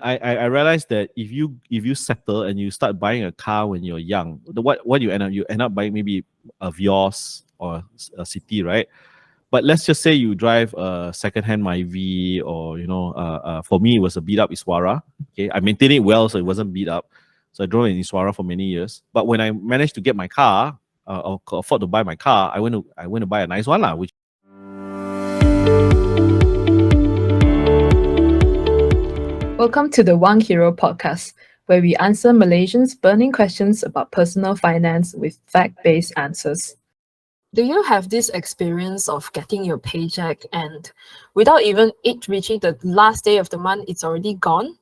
I realized that if you settle and you start buying a car when you're young, what you end up buying maybe a Vios or a City, right? But let's just say you drive a second-hand Myvi, or for me it was a beat-up Iswara. Okay, I maintained it well, so it wasn't beat up. So I drove an Iswara for many years. But when I managed to get my car, or could afford to buy my car, I went to buy a nice one lah, which. Welcome to the WangHiro podcast, where we answer Malaysians' burning questions about personal finance with fact-based answers. Do you have this experience of getting your paycheck and without even it reaching the last day of the month, it's already gone?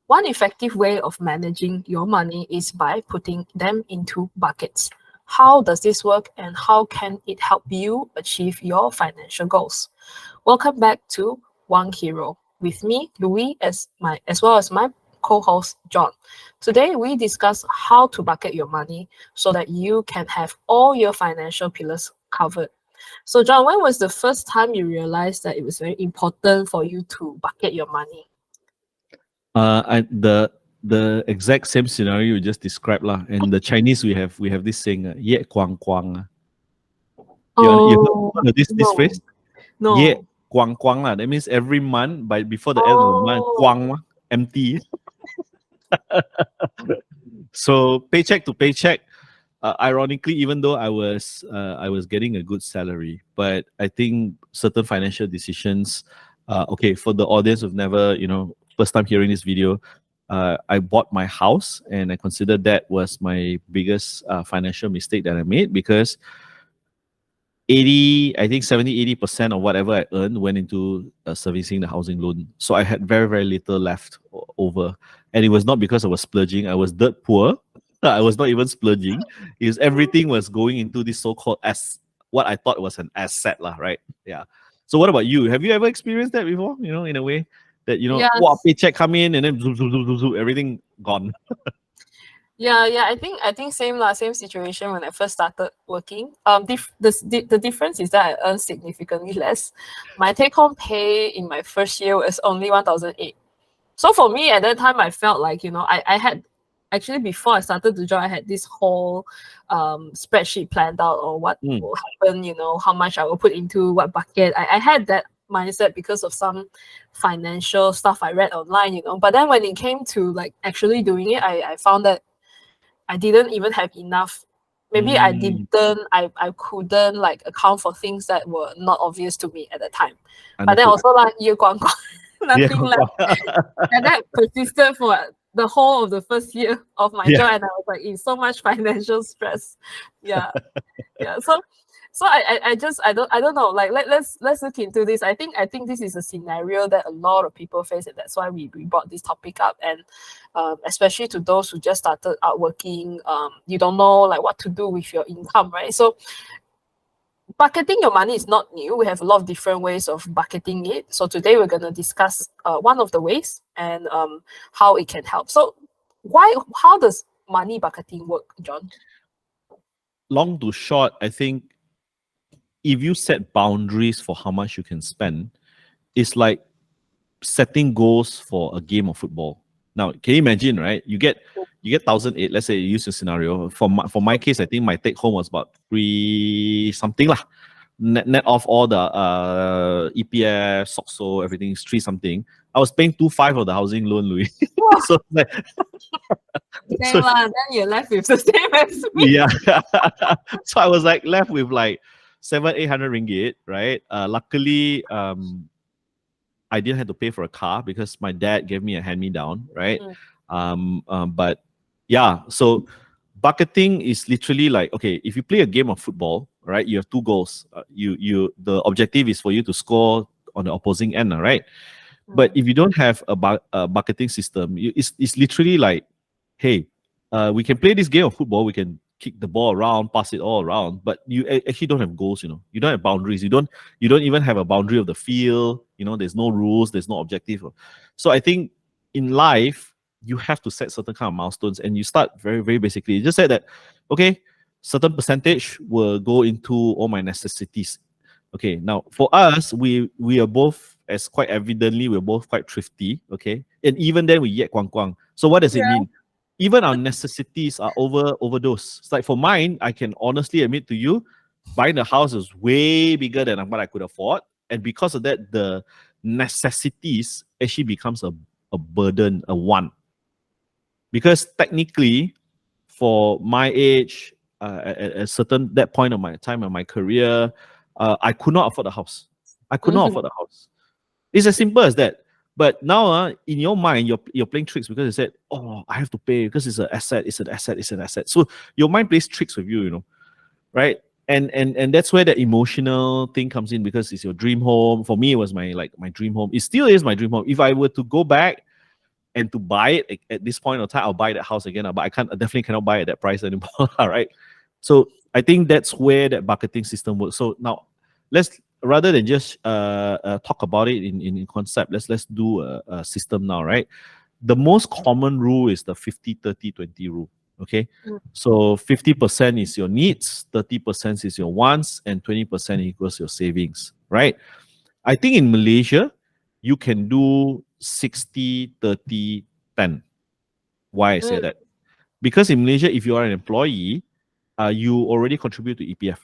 One effective way of managing your money is by putting them into buckets. How does this work, and how can it help you achieve your financial goals? Welcome back to WangHiro, with me, Louis, as well as my co-host, John. Today, we discuss how to bucket your money so that you can have all your financial pillars covered. So, John, when was the first time you realized that it was very important for you to bucket your money? The exact same scenario you just described lah. In the Chinese, we have this saying, "Ye guang guang." You heard this phrase? No. Ye guang guang lah. That means every month, before the end of the month, guang empty. So paycheck to paycheck. Ironically, even though I was getting a good salary, but I think certain financial decisions. Okay, for the audience who've never, first time hearing this video, I bought my house, and I consider that was my biggest financial mistake that I made, because 70-80% of whatever I earned went into servicing the housing loan. So I had very, very little left over. And it was not because I was splurging. I was dirt poor. I was not even splurging. Everything was going into this so-called what I thought was an asset, right? Yeah. So what about you? Have you ever experienced that before? In a way that, Yes. Paycheck come in and then zoom, zoom, zoom, zoom, zoom, everything gone. Yeah. I think same situation when I first started working. The difference is that I earn significantly less. My take-home pay in my first year was only 1,008. So for me at that time, I felt like I had actually, before I started the job, I had this whole spreadsheet planned out, or what will happen. How much I will put into what bucket. I had that mindset because of some financial stuff I read online. But then when it came to like actually doing it, I found that I didn't even have enough. Maybe I couldn't like account for things that were not obvious to me at the time. But then also like nothing left. And that persisted for the whole of the first year of my job, and I was like in so much financial stress. Yeah. So I don't know. Like let's look into this. I think this is a scenario that a lot of people face, and that's why we brought this topic up. And especially to those who just started out working, you don't know like what to do with your income, right? So bucketing your money is not new. We have a lot of different ways of bucketing it. So today we're going to discuss one of the ways and how it can help. So how does money bucketing work, John? Long to short, I think if you set boundaries for how much you can spend, it's like setting goals for a game of football. Now, can you imagine, right? You get 1,008. Let's say you use a scenario. For my case, I think my take home was about 3 something lah. Net off all the EPF, SOXO, everything is 3 something. I was paying 2.5 of the housing loan, Louis. So like, same lah. Then you're left with the same as me. Yeah. So I was like left with like 700-800 ringgit, right? Luckily, I didn't have to pay for a car because my dad gave me a hand-me-down, right? But yeah, so bucketing is literally like, okay, if you play a game of football, right, you have 2 goals. The objective is for you to score on the opposing end, right? But if you don't have a bucketing system, it's literally like, hey, we can play this game of football, we can kick the ball around, pass it all around, but you actually don't have goals, you don't have boundaries, you don't even have a boundary of the field, there's no rules, there's no objective. So I think in life, you have to set certain kind of milestones, and you start very, very basically. You just said that, okay, certain percentage will go into all my necessities. Okay, now for us, we are both, as quite evidently, we're both quite thrifty. Okay, and even then we yet kwang kwang. So what does it Yeah. mean? Even our necessities are overdose. It's like for mine, I can honestly admit to you, buying the house is way bigger than what I could afford, and because of that, the necessities actually becomes a burden, a want. Because technically, for my age, at a certain that point of my time in my career, I could not afford a house. I could not Mhm. afford a house. It's as simple as that. But now, in your mind, you're playing tricks because you said, "Oh, I have to pay because it's an asset. It's an asset. It's an asset." So your mind plays tricks with you, right? And that's where the emotional thing comes in because it's your dream home. For me, it was my dream home. It still is my dream home. If I were to go back and to buy it at this point of time, I'll buy that house again. But I definitely cannot buy at that price anymore. Right. So I think that's where that bucketing system works. So now let's rather than just talk about it in concept, let's do a system now, right? The most common rule is the 50-30-20 rule. Okay. Mm. So 50% is your needs, 30% is your wants, and 20% equals your savings, right? I think in Malaysia, you can do 60-30-10. Why I say Mm. that? Because in Malaysia, if you are an employee, you already contribute to EPF.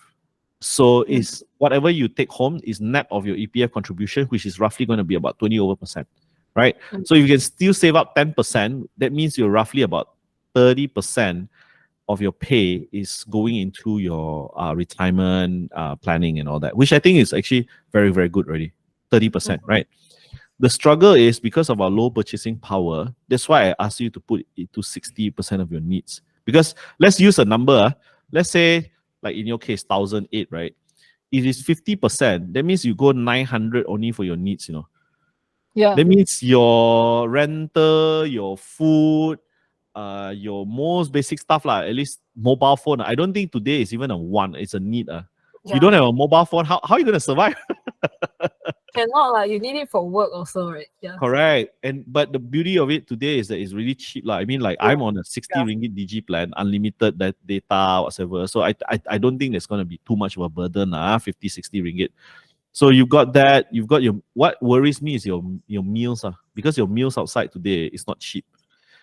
So Mm. is whatever you take home is net of your EPF contribution, which is roughly going to be about 20%, right? Mm. So if you can still save up 10%, that means you're roughly about 30% of your pay is going into your retirement planning and all that, which I think is actually very, very good already. 30%, right? The struggle is because of our low purchasing power. That's why I asked you to put it to 60% of your needs. Because let's use a number. Let's say, like in your case, 1,008, right? It is 50%. That means you go 900 only for your needs. Yeah. That means your rental, your food, your most basic stuff, at least mobile phone. I don't think today is even a want, it's a need. You Yeah. don't have a mobile phone, how are you going to survive? Cannot like you need it for work also, right? Yeah. Correct. But the beauty of it today is that it's really cheap. I mean, like Yeah. I'm on a 60 Yeah. ringgit DG plan, unlimited that data, whatever. So I don't think there's gonna be too much of a burden, 50, 60 ringgit. So you've got that, you've got your what worries me is your meals, because your meals outside today is not cheap.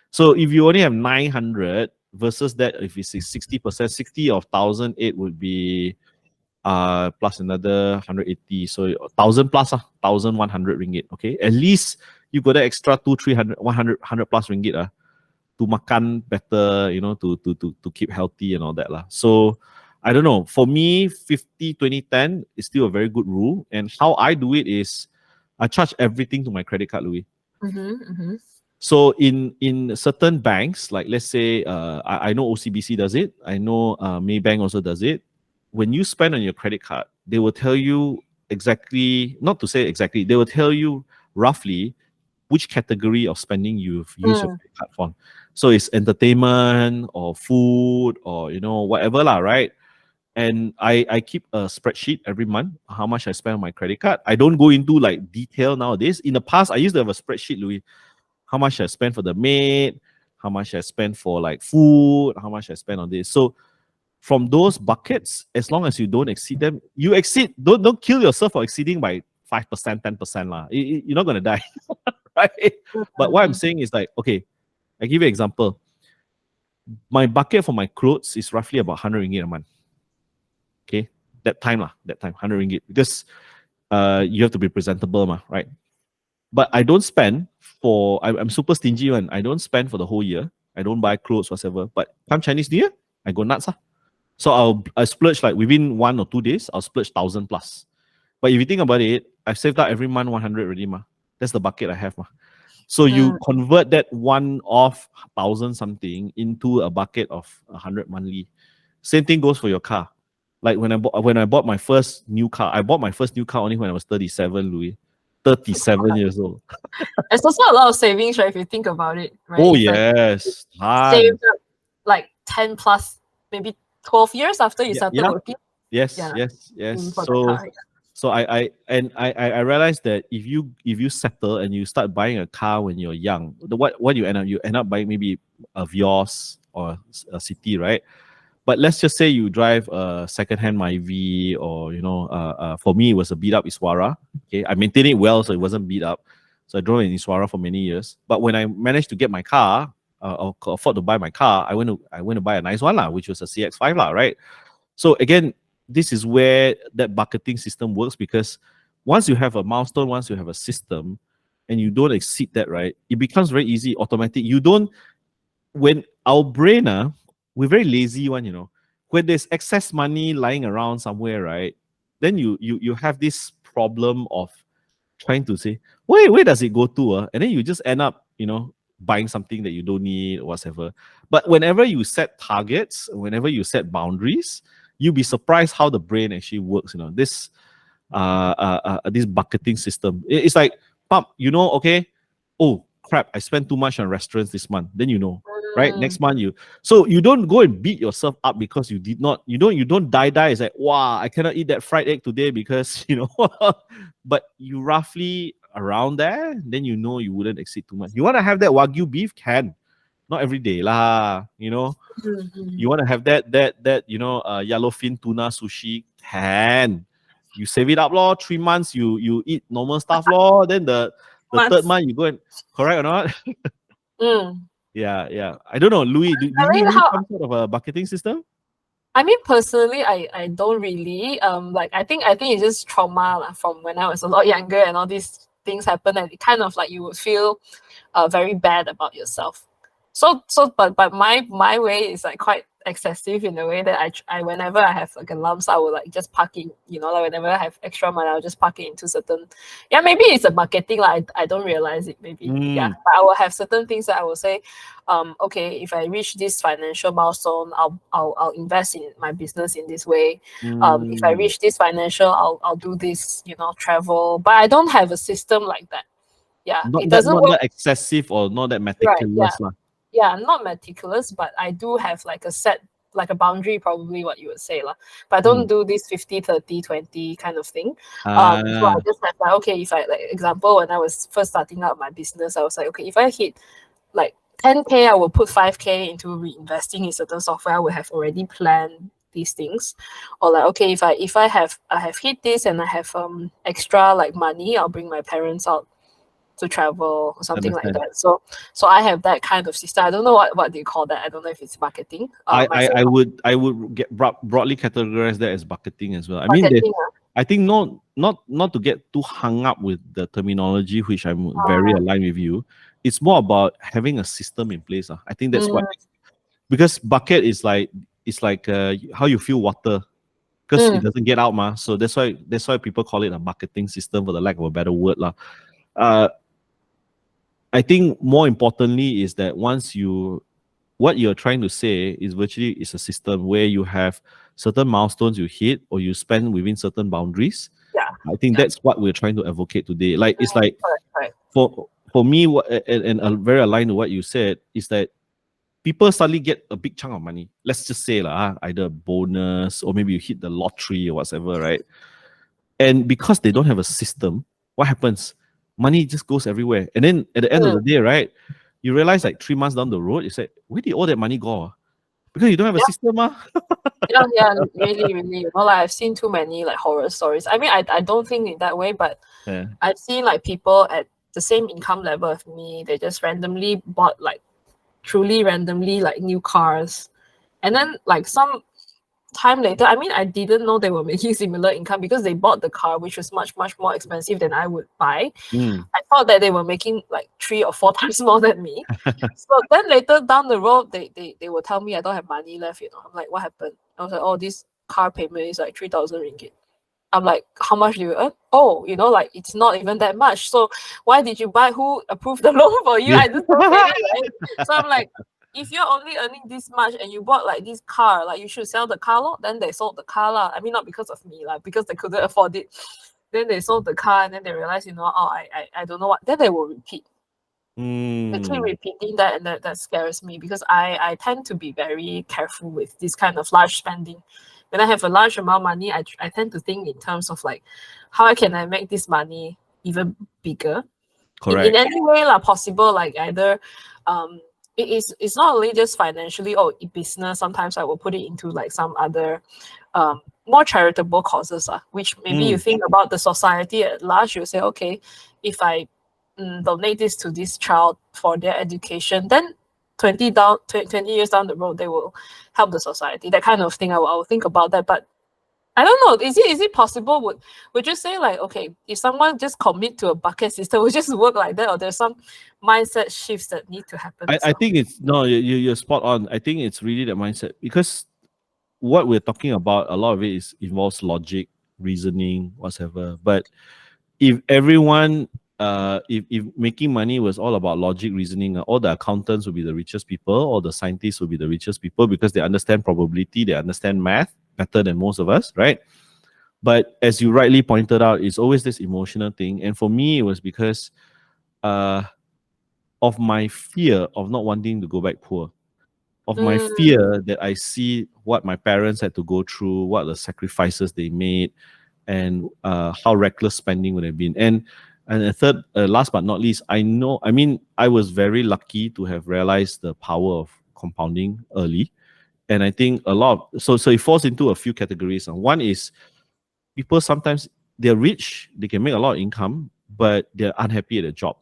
So if you only have 900 versus that, if it's 60%, 60 of 1,008 would be plus another 180, so 1,000 plus 1,100 ringgit. Okay, at least you got the extra 2 300 100 plus ringgit to makan better, to keep healthy and all that lah. So I don't know, for me 50-20-10 is still a very good rule, and how I do it is I charge everything to my credit card, Louis. Mm-hmm. Mm-hmm. So in certain banks, like let's say I know OCBC does it, I know Maybank also does it. When you spend on your credit card, they will tell you exactly, not to say exactly, they will tell you roughly which category of spending you've used your Mm. credit card for. So it's entertainment or food or whatever lah, right? And I keep a spreadsheet every month how much I spend on my credit card. I don't go into like detail nowadays. In the past, I used to have a spreadsheet, Louis, how much I spend for the maid, how much I spend for like food, how much I spend on this. So from those buckets, as long as you don't exceed them, you exceed. Don't kill yourself for exceeding by 5%, 10% lah. You're not gonna die, right? But what I'm saying is like, okay, I give you an example. My bucket for my clothes is roughly about 100 ringgit a month. Okay, that time 100 ringgit because you have to be presentable, right? But I don't spend I'm super stingy one. I don't spend for the whole year. I don't buy clothes, whatever. But come Chinese New Year, I go nuts. So I splurge like within 1 or 2 days, I'll splurge 1,000 plus. But if you think about it, I've saved out every month 100 already, ma. That's the bucket I have, ma. So you Mm. convert that one off 1,000 something into a bucket of 100 monthly. Same thing goes for your car. Like when I bought my first new car, I bought my first new car only when I was 37, Louis. 37 years old. It's also a lot of savings, right? If you think about it, right? Oh If I yes, saved tons. up like 10 plus, maybe 12 years after you Yeah, started yeah. working, Yes, yeah, yes, yes. for the So car. Yeah. so I realized that if you settle and you start buying a car when you're young, what you end up buying maybe a Vios or a City, right? But let's just say you drive a second-hand Myvi, or for me it was a beat-up Iswara. Okay, I maintained it well, so it wasn't beat up. So I drove an Iswara for many years. But when I managed to get my car, or could afford to buy my car, I went to buy a nice one lah, which was a CX-5 lah, right? So again, this is where that bucketing system works, because once you have a milestone, once you have a system, and you don't exceed that, right, it becomes very easy, automatic. You don't, when our brain, we're very lazy one, when there's excess money lying around somewhere, right, then you have this problem of trying to say, where does it go to? And then you just end up, buying something that you don't need or whatever. But whenever you set targets, whenever you set boundaries, you'll be surprised how the brain actually works. This bucketing system. It's like, pump, okay, oh crap, I spent too much on restaurants this month. Then right? Next month so you don't go and beat yourself up because you did not, you don't die. It's like, wow, I cannot eat that fried egg today because but you roughly around there, then you wouldn't exceed too much. You want to have that Wagyu beef, can. Not every day lah, You want to have that yellowfin tuna sushi, can. You save it up lor, 3 months you eat normal stuff lor, then the third month you go and, correct or not? Yeah. I don't know, Louis, do you use some sort of a bucketing system? I mean, personally, I don't really. I think it's just trauma from when I was a lot younger, and all these things happen, and it kind of like you would feel very bad about yourself. But my way is like quite excessive in a way that I whenever I have like a lumps, I will like just park in, like whenever I have extra money, I'll just park it into certain, maybe it's a marketing, like I don't realize it, maybe. But I will have certain things that I will say, okay, if I reach this financial milestone, I'll invest in my business in this way. If I reach this financial, I'll do this, travel. But I don't have a system like that. It doesn't work. Not that excessive or not that meticulous. Right, yeah, not meticulous, but I do have like a set, like a boundary, probably what you would say lah. But I don't do this 50, 30, 20 kind of thing. So I just have like, okay, if I, like example, when I was first starting out my business, I was like, okay, if I hit like 10K, I will put 5K into reinvesting in certain software. I will have already planned these things. Or like, okay, if I have hit this and I have extra like money, I'll bring my parents out to travel or something like that. So I have that kind of system. I don't know what they call that. I don't know if it's marketing. I would get broadly categorize that as bucketing as well. I mean, I think not to get too hung up with the terminology, which I'm very aligned with you. It's more about having a system in place. I think that's what, because bucket is like, it's like how you feel water, because it doesn't get out, so that's why people call it a bucketing system, for the lack of a better word lah. I think more importantly is that what you're trying to say is virtually is a system where you have certain milestones you hit or you spend within certain boundaries. I think that's what we're trying to advocate today. Like, it's like, for me, and very aligned to what you said, is that people suddenly get a big chunk of money. Let's just say either a bonus or maybe you hit the lottery or whatever, right? And because they don't have a system, what happens? Money just goes everywhere. And then at the end of the day, right, you realize like 3 months down the road, you say, where did all that money go? Because you don't have a system. Really. Like I've seen too many like horror stories. I mean, I don't think in that way, but I've seen like people at the same income level of me, they just randomly bought like truly randomly like new cars. And then like some time later, I mean, I didn't know they were making similar income because they bought the car, which was much more expensive than I would buy. I thought that they were making like 3 or 4 times more than me. So then later down the road, they will tell me I don't have money left. I'm like, what happened? I was like, oh, this car payment is like 3,000 ringgit. I'm like, how much do you earn? Oh, like it's not even that much. So why did you buy? Who approved the loan for you? I just don't get it, right? So I'm like, if you're only earning this much and you bought like this car, like you should sell the car lor. Then they sold the car lah. I mean, not because of me, like because they couldn't afford it. Then they sold the car and then they realized, I don't know what. Then they will repeat. They keep repeating that, and that scares me because I tend to be very careful with this kind of large spending. When I have a large amount of money, I tend to think in terms of like, how can I make this money even bigger? Correct. In any way possible, like either it's not only just financially or business. Sometimes I will put it into like some other more charitable causes, which maybe you think about the society at large. You say, okay, if I donate this to this child for their education, then 20 years down the road, they will help the society. That kind of thing. I will think about that. But I don't know. Is it possible? Would you say like, okay, if someone just commit to a bucket system, would just work like that, or there's some mindset shifts that need to happen as I well? think it's no, you're spot on. I think it's really the mindset, because what we're talking about, a lot of it involves logic, reasoning, whatever. But if everyone, if making money was all about logic, reasoning, all the accountants would be the richest people, all the scientists would be the richest people, because they understand probability, they understand math better than most of us, right? But as you rightly pointed out, it's always this emotional thing. And for me, it was because uh, of my fear of not wanting to go back poor, of my fear that I see what my parents had to go through, what the sacrifices they made, and how reckless spending would have been. And a third, last but not least, I was very lucky to have realized the power of compounding early. And I think a lot of, so it falls into a few categories. And one is, people sometimes, they're rich, they can make a lot of income, but they're unhappy at their job.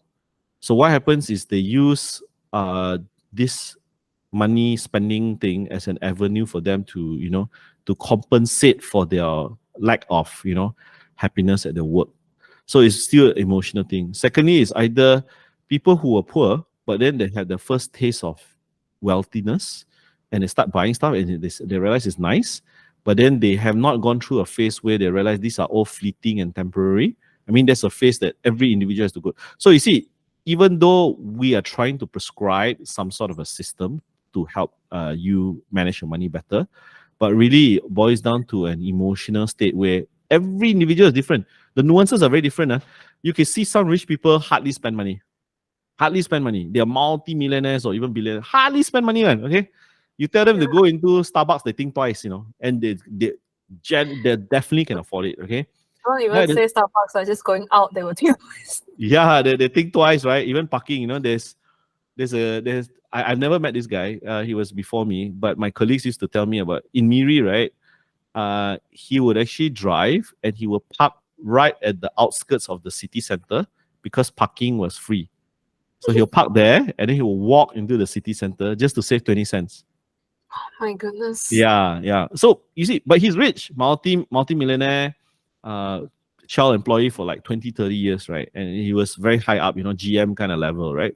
So what happens is they use this money spending thing as an avenue for them to, to compensate for their lack of, happiness at their work. So it's still an emotional thing. Secondly, is either people who are poor, but then they had the first taste of wealthiness, and they start buying stuff, and they realize it's nice, but then they have not gone through a phase where they realize these are all fleeting and temporary. I mean, there's a phase that every individual has to go. So you see, even though we are trying to prescribe some sort of a system to help you manage your money better, but really it boils down to an emotional state where every individual is different. The nuances are very different. You can see some rich people hardly spend money. Hardly spend money. They are multi-millionaires or even billionaires. Hardly spend money, man. Okay. You tell them to go into Starbucks, they think twice, and they definitely can afford it. Okay. Don't even Right. say Starbucks are just going out, they will think twice. Yeah, they think twice, right? Even parking, I've never met this guy. He was before me, but my colleagues used to tell me about in Miri, right? He would actually drive and he would park right at the outskirts of the city center because parking was free. So he'll park there and then he will walk into the city center just to save 20 cents. Oh my goodness. Yeah. So you see, but he's rich, multi-millionaire, child employee for like 20, 30 years, right? And he was very high up, GM kind of level, right?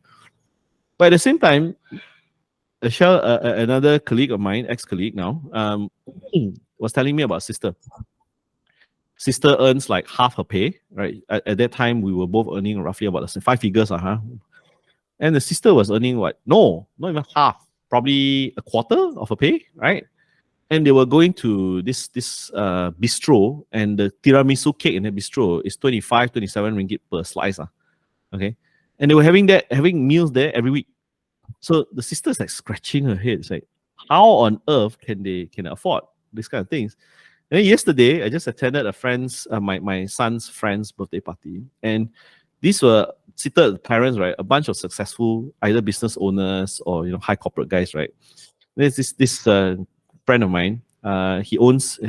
But at the same time, another colleague of mine, ex-colleague now, was telling me about sister. Sister earns like half her pay, right? At that time, we were both earning roughly about the same 5 figures, and the sister was earning what? No, not even half, probably a quarter of her pay, right? And they were going to this bistro, and the tiramisu cake in the bistro is 25, 27 ringgit per slice. Okay. And they were having meals there every week. So the sister's like scratching her head. It's like, how on earth can they afford these kind of things? And then yesterday, I just attended a friend's, my son's friend's birthday party. And these were seated parents, right? A bunch of successful either business owners or high corporate guys, right? There's this friend of mine. He owns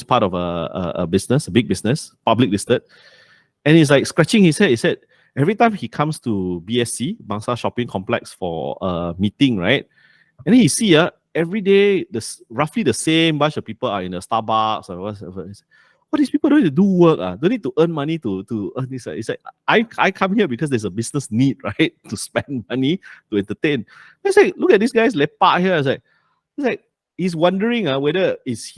part of a business, a big business, public listed, and he's like scratching his head. He said every time he comes to BSC, Bangsa Shopping Complex, for a meeting, right? And then he see every day roughly the same bunch of people are in the Starbucks or whatever. What these people don't need to do work, don't need to earn money to earn this. It's like I come here because there's a business need, right? To spend money, to entertain. It's like, look at this guy's lepak here. It's like he's wondering whether is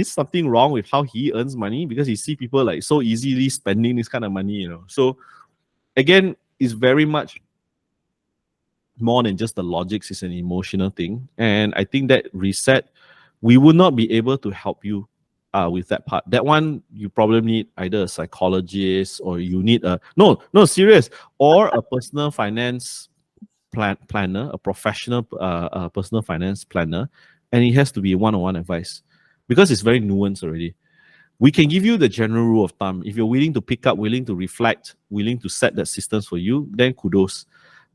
something wrong with how he earns money, because he see people like so easily spending this kind of money, So again, it's very much more than just the logics. It's an emotional thing, and I think that reset, we would not be able to help you with that part. That one, you probably need either a psychologist, or you need serious, or a personal finance planner, a professional personal finance planner, and it has to be one-on-one advice, because it's very nuanced already. We can give you the general rule of thumb. If you're willing to pick up, willing to reflect, willing to set that systems for you, then kudos.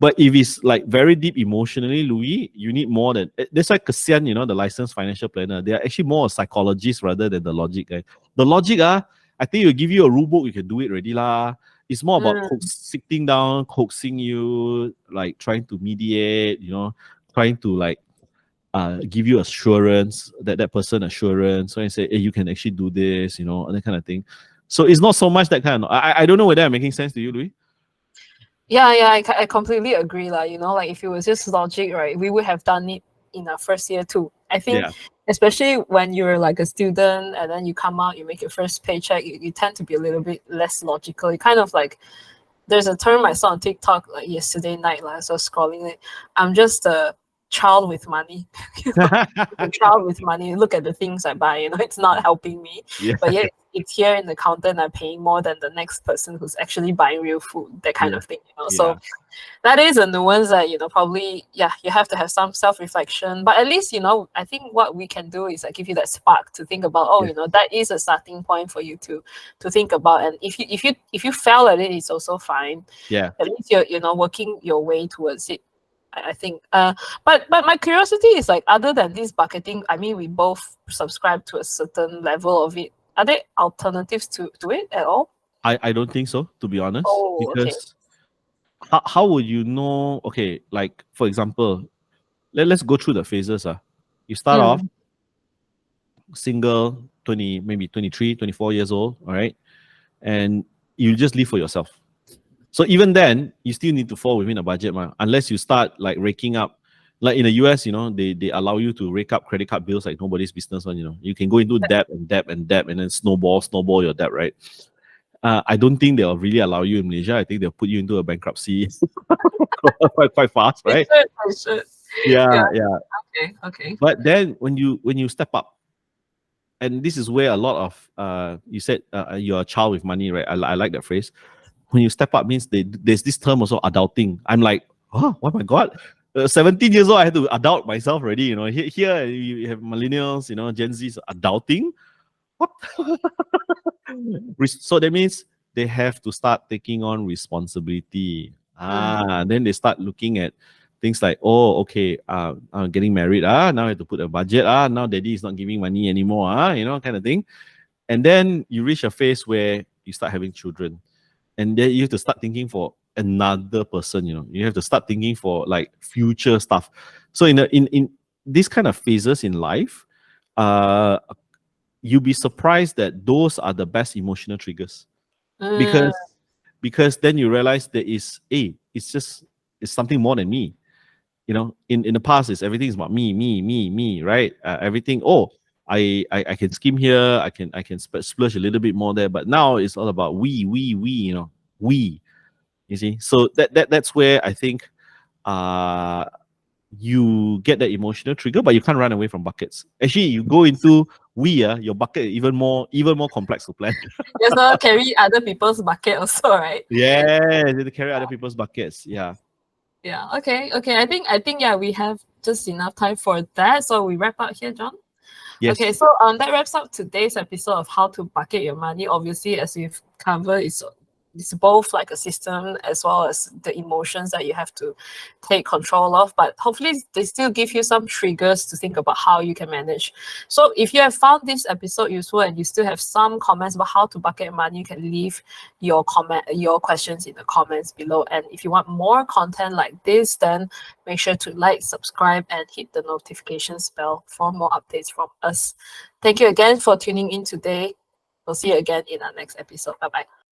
But if it's like very deep emotionally, Louis, you need more than that's like Kasian, the licensed financial planner. They are actually more a psychologist rather than the logic guy. The logic, I think will give you a rule book, you can do it already lah. It's more about sitting down, coaxing you, like trying to mediate, trying to like give you assurance, that person assurance. So I say, hey, you can actually do this, that kind of thing. So it's not so much that kind of. I don't know whether I'm making sense to you, Louis. Yeah, I completely agree. Like if it was just logic, right, we would have done it in our first year too. I think, Yeah. especially when you're like a student and then you come out, you make your first paycheck, you tend to be a little bit less logical. You kind of like, there's a term I saw on TikTok like yesterday night, like, so scrolling it. I'm just a child with money. A child with money. Look at the things I buy. It's not helping me. Yeah. But yet it's here in the counter and I'm paying more than the next person who's actually buying real food. That kind Yeah. of thing. So that is a nuance that probably you have to have some self-reflection. But at least I think what we can do is like give you that spark to think about. That is a starting point for you to think about. And if you fail at it, it's also fine. Yeah. At least you're working your way towards it. I think. But my curiosity is like, other than this bucketing, I mean, we both subscribe to a certain level of it. Are there alternatives to it at all? I don't think so, to be honest. Oh, okay. Because how would you know? Okay, like for example, let's go through the phases. You start off single, 20, maybe 23, 24 years old, all right? And you just live for yourself. So even then, you still need to fall within a budget, unless you start like raking up. Like in the US, they allow you to rake up credit card bills like nobody's business. You can go into debt and debt and debt and then snowball your debt, right? I don't think they'll really allow you in Malaysia. I think they'll put you into a bankruptcy quite fast, right? I should. Yeah. Okay. But then when you step up, and this is where a lot of you said you're a child with money, right? I like that phrase. When you step up means there's this term also, adulting. I'm like, oh my god, 17 years old, I had to adult myself already. Here you have millennials, Gen Z's adulting. What? So that means they have to start taking on responsibility. Then they start looking at things like, oh, okay, I'm getting married. Now I have to put a budget. Now daddy is not giving money anymore. Kind of thing. And then you reach a phase where you start having children, and then you have to start thinking for another person. You have to start thinking for like future stuff. So in these kind of phases in life, you'll be surprised that those are the best emotional triggers, because then you realize there is it's something more than me. In the past, everything is about me, right? Everything. I can scheme here, I can splurge a little bit more there, but now it's all about we. We. You see, so that's where I think you get that emotional trigger, but you can't run away from buckets. Actually, you go into your bucket even more complex to plan. You also carry other people's bucket also, right? Yeah, you carry other people's buckets. Yeah. Yeah. Okay. I think yeah, we have just enough time for that. So we wrap up here, John. Yes. Okay, so that wraps up today's episode of how to bucket your money. Obviously, as we've covered, it's both like a system as well as the emotions that you have to take control of. But hopefully they still give you some triggers to think about how you can manage. So if you have found this episode useful and you still have some comments about how to bucket your money, you can leave your questions in the comments below. And if you want more content like this, then make sure to like, subscribe, and hit the notifications bell for more updates from us. Thank you again for tuning in today. We'll see you again in our next episode. Bye-bye.